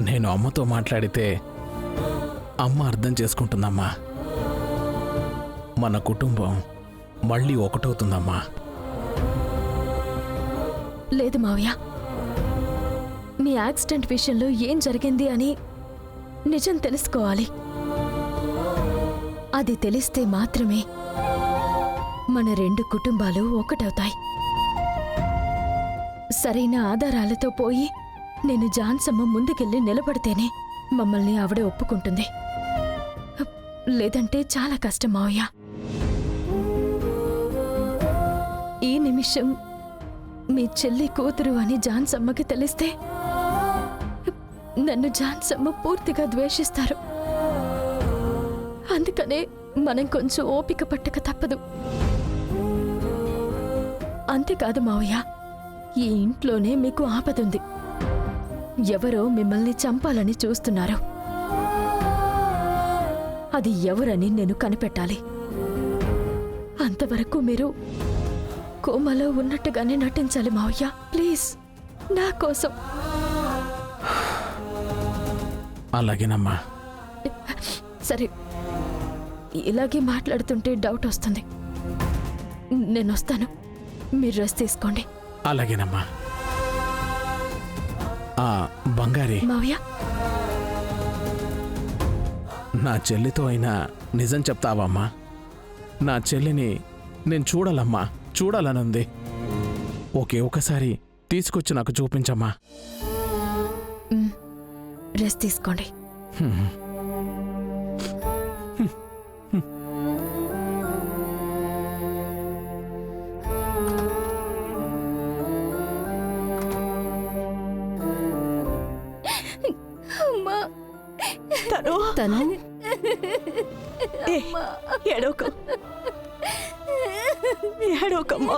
నేను అమ్మతో మాట్లాడితే అమ్మ అర్థం చేసుకుంటుందమ్మా. మన కుటుంబం మళ్ళీ ఒకటవుతుందమ్మా. లేదు మావయ్య, మీ యాక్సిడెంట్ విషయంలో ఏం జరిగింది అని నిజం తెలుసుకోవాలి. అది తెలిస్తే మాత్రమే మన రెండు కుటుంబాలు ఒకటవుతాయి. సరైన ఆధారాలతో పోయి నేను జాన్సమ్మ ముందుకెళ్ళి నిలబడితేనే మమ్మల్ని ఆవిడ ఒప్పుకుంటుంది. లేదంటే చాలా కష్టం మావయ్య. ఈ నిమిషం మీ చెల్లి కూతురు అని జాన్సమ్మకి తెలిస్తే నన్ను జాన్సమ్మ పూర్తిగా ద్వేషిస్తారు. అందుకనే మనం కొంచెం ఓపిక పట్టక తప్పదు. అంతేకాదు మావయ్య, ఈ ఇంట్లోనే మీకు ఆపదుంది. ఎవరో మిమ్మల్ని చంపాలని చూస్తున్నారు. అది ఎవరని నేను కనిపెట్టాలి. అంతవరకు మీరు కోమలో ఉన్నట్టుగానే నటించాలి మావయ్య. ప్లీజ్, నా కోసం. అలాగేనమ్మా. సరే, ఇలాగే మాట్లాడుతుంటే డౌట్ వస్తుంది. నేను వస్తాను, మీరు రెస్ట్ తీసుకోండి. అలాగేనమ్మా. బంగారి, మావయ్య, నా చెల్లితో అయినా నిజం చెప్తావమ్మా? నా చెల్లిని నేను చూడాలమ్మా, చూడాలనుంది. ఒకసారి తీసుకొచ్చి నాకు చూపించమ్మా. రెస్ట్ తీసుకోండి. తను ఏడోకమ్మా,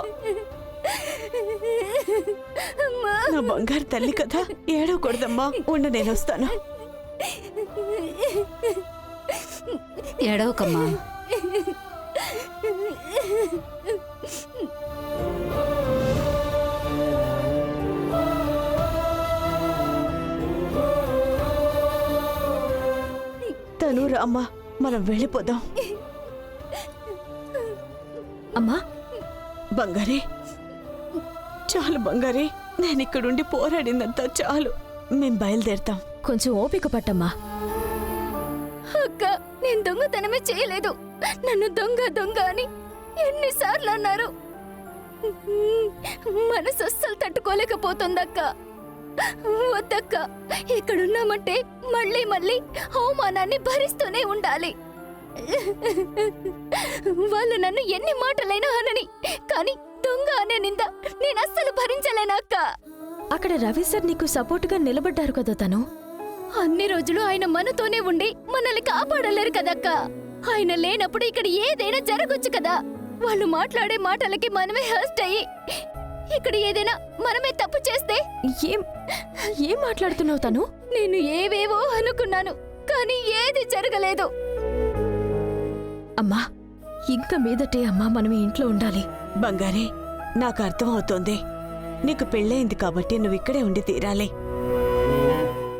నా బంగారు తల్లి కదా, ఏడవకూడదమ్మా. ఉండు, నేను వస్తాను. ఏడవకమ్మా. తను రామ్మా, మనం వెళ్ళిపోదాం. అమ్మా, బంగారే, చాలు బంగారే, నేను ఇక్కడుండి పోరాడిందంతా చాలు. మేం బయలుదేరుతాం. కొంచెం ఓపిక పట్టమ్మా. అక్క, నేను దొంగతనమే చేయలేదు. నన్ను దొంగ దొంగ అని ఎన్నిసార్లు అన్నారు. మనసు అస్సలు తట్టుకోలేకపోతుందక్క. వద్దక్క, ఇక్కడున్నామంటే మళ్ళీ మళ్ళీ అవమానాన్ని భరిస్తూనే ఉండాలి. వాళ్ళు నన్ను ఎన్ని మాటలైనా అనని, కానీ దొంగ అనే నింద నేను అస్సలు భరించలేనక్క. అక్కడ రవి సార్ నీకు సపోర్టుగా నిలబడ్డారు కదా. తను అన్ని రోజులు ఆయన మనతోనే ఉండి మనల్ని కాపాడలేరు కదక్క. ఆయన లేనప్పుడు ఇక్కడ ఏదైనా జరగొచ్చు కదా. వాళ్ళు మాట్లాడే మాటలకి మనమే హర్ట్ అయ్యి ఇక్కడ ఏదైనా మనమే తప్పు చేస్తే ఏం మాట్లాడుతున్నావు? తను నేను ఏవేవో అనుకున్నాను, కానీ ఏది జరగలేదు. అమ్మా, ఇంక మీదటే అమ్మా మనం ఈ ఇంట్లో ఉండాలి. బంగారే, నాకు అర్థం అవుతోంది. నీకు పెళ్ళయింది కాబట్టి నువ్వు ఇక్కడే ఉండి తీరాలి.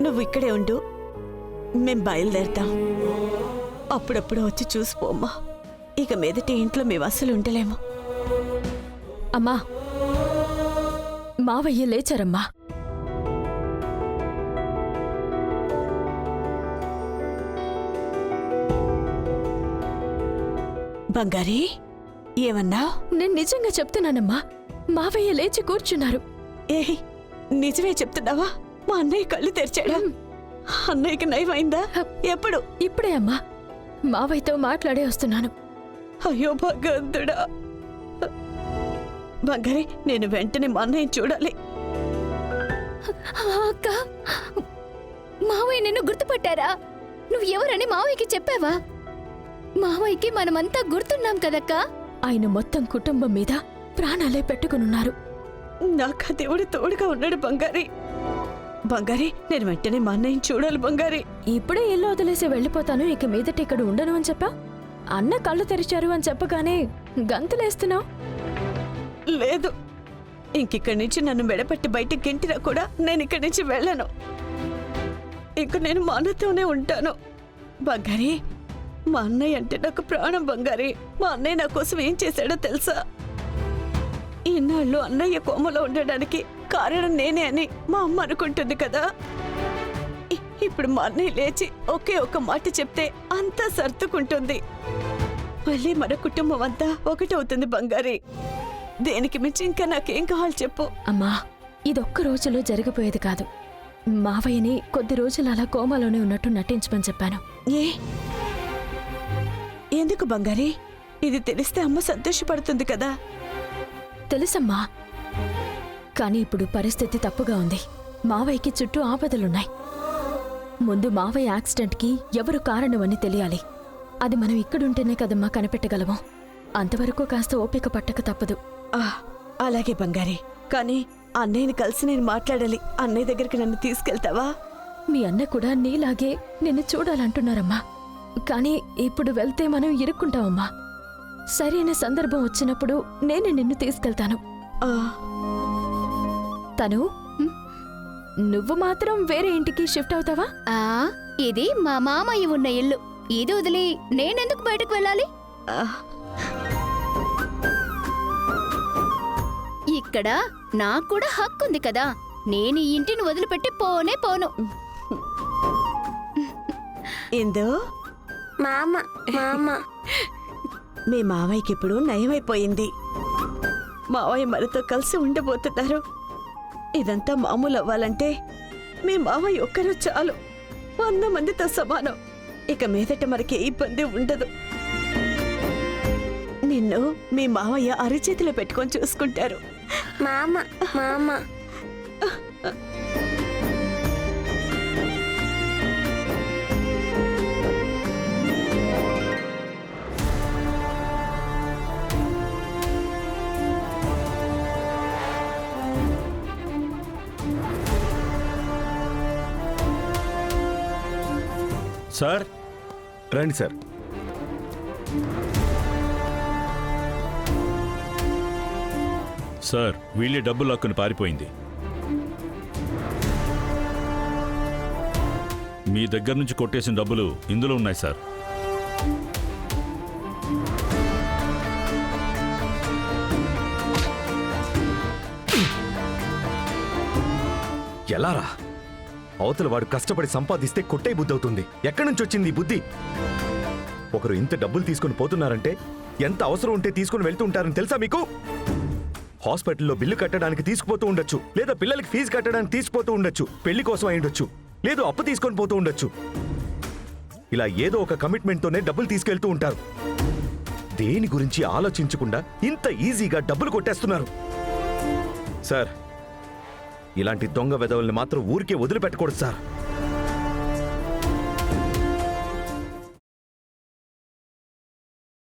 నువ్వు ఇక్కడే ఉండు, మేం బయలుదేరతాం. అప్పుడప్పుడు వచ్చి చూసిపోమ్మా. ఇక మీదటి ఇంట్లో మేము అస్సలు ఉండలేము. అమ్మా, మావయ్య లేచారమ్మా. బంగారీ, ఏమన్నా? నేను నిజంగా చెప్తున్నానమ్మా, మావయ్య లేచి కూర్చున్నారు. ఏయ్, నిజమే చెప్తున్నావా? మా అన్నయ్య కళ్ళు తెరిచాడా? అన్నయ్యకి నయమైందా? ఎప్పుడు? ఇప్పుడే అమ్మా, మావయ్యతో మాట్లాడే వస్తున్నాను. అయ్యో భగవంతుడా. బంగారే, నేను వెంటనే మా అన్నయ్యని చూడాలి. అక్క, మావయ్య నిన్ను గుర్తుపట్టారా? నువ్వు ఎవరని మావయ్యకి చెప్పావా? మావయ్యకి మనమంతా గుర్తున్నాం కదక్కా. ఆయన మొత్తం కుటుంబం మీద ప్రాణాలే పెట్టుకునున్నారు. నాకు ఆ దేవుడు తోడుగా ఉన్నాడు బంగారీ. బంగారీ, నేను వెంటనే మా అన్నయ్యని చూడాలి బంగారీ. ఇప్పుడే ఇల్లు వదిలేసి వెళ్ళిపోతాను, ఇక మీదట ఇక్కడ ఉండను అని చెప్పా. అన్న కళ్ళు తెరిచారు అని చెప్పగానే గంతులేస్తున్నావు. లేదు, ఇంకిక్కడి నుంచి నన్ను మెడపట్టి బయటికి గెంటినా కూడా నేను ఇక్కడి నుంచి వెళ్ళను. ఇంక నేను మా అన్నతోనే ఉంటాను. బంగారి, మా అన్నయ్య అంటే నాకు ప్రాణం బంగారి. మా అన్నయ్య నా కోసం ఏం చేశాడో తెలుసా? ఇన్నాళ్ళు అన్నయ్య కోమలో ఉండడానికి కారణం నేనే అని మా అమ్మ అనుకుంటుంది కదా. ఇప్పుడు మా అన్నయ్య లేచి ఒకే ఒక్క మాట చెప్తే అంతా సర్దుకుంటుంది. మళ్ళీ మన కుటుంబం అంతా ఒకటవుతుంది బంగారి. దేనికి మించి ఇంకా నాకేం కావాలి చెప్పు. అమ్మా, ఇదొక్క రోజులో జరిగిపోయేది కాదు. మావయ్యని కొద్ది రోజులు అలా కోమాలోనే ఉన్నట్టు నటించమని చెప్పాను. ఏ ఎందుకు బంగారి? ఇది తెలిస్తే అమ్మ సంతోషపడుతుంది కదా. తెలుసమ్మా, కానీ ఇప్పుడు పరిస్థితి తప్పుగా ఉంది. మావయ్యకి చుట్టూ ఆపదలున్నాయి. ముందు మావయ్య యాక్సిడెంట్కి ఎవరు కారణమని తెలియాలి. అది మనం ఇక్కడుంటేనే కదమ్మా కనిపెట్టగలము. అంతవరకు కాస్త ఓపిక పట్టక తప్పదు. అలాగే బంగారి, కానీ అన్నయ్యని కలిసి నేను మాట్లాడాలి. అన్నయ్య దగ్గరికి నన్ను తీసుకెళ్తావా? మీ అన్న కూడా నీలాగే నిన్ను చూడాలంటున్నారమ్మా. కానీ ఇప్పుడు వెళ్తే మనం ఇరుక్కుంటామమ్మా. సరైన సందర్భం వచ్చినప్పుడు నేను నిన్ను తీసుకెళ్తాను. ఆ, తను నువ్వు మాత్రం వేరే ఇంటికి షిఫ్ట్ అవుతావా? ఇది మా మామయ్య ఉన్న ఇల్లు. ఇది వదిలి నేనెందుకు బయటకు వెళ్ళాలి? ఆ, ఇక్కడ నాకు కూడా హక్కు ఉంది కదా. నేను ఈ ఇంటిని వదిలిపెట్టి పోనే పోను. ఇందు, మామ మామ మీ మావయ్యకి ఇప్పుడు నయమైపోయింది. మావయ్య మనతో కలిసి ఉండబోతున్నారు. ఇదంతా మామూలు అవ్వాలంటే మీ మావయ్య ఒక్కరు చాలు. 100 మందితో సమానం. ఇక మీదట మనకి ఏ ఇబ్బంది ఉండదు. నిన్ను మీ మావయ్య అరిచేతిలో పెట్టుకొని చూసుకుంటారు. మామ మామ సార్, రండి సార్. సార్, వీళ్ళే డబ్బులు లాక్కుని పారిపోయింది. మీ దగ్గర నుంచి కొట్టేసిన డబ్బులు ఇందులో ఉన్నాయి సార్. ఎలారా? అవతల వాడు కష్టపడి సంపాదిస్తే కొట్టే బుద్ధి అవుతుంది. ఎక్కడి నుంచి వచ్చింది ఈ బుద్ధి? ఒకరు ఇంత డబ్బులు తీసుకుని పోతున్నారంటే ఎంత అవసరం ఉంటే తీసుకుని వెళ్తూ ఉంటారని తెలుసా మీకు? హాస్పిటల్లో బిల్లు కట్టడానికి తీసుకుపోతూ ఉండొచ్చు, లేదా పిల్లలకి ఫీజు కట్టడానికి తీసుకుపోతూ ఉండొచ్చు, పెళ్లి కోసం అయి ఉండొచ్చు, లేదు అప్పు తీసుకొని పోతూ ఉండొచ్చు. ఇలా ఏదో ఒక కమిట్మెంట్తోనే డబ్బులు తీసుకెళ్తూ ఉంటారు. దేని గురించి ఆలోచించకుండా ఇంత ఈజీగా డబ్బులు కొట్టేస్తున్నారు. సార్, ఇలాంటి దొంగ వెధవల్ని మాత్రం ఊరికే వదిలిపెట్టకూడదు సార్.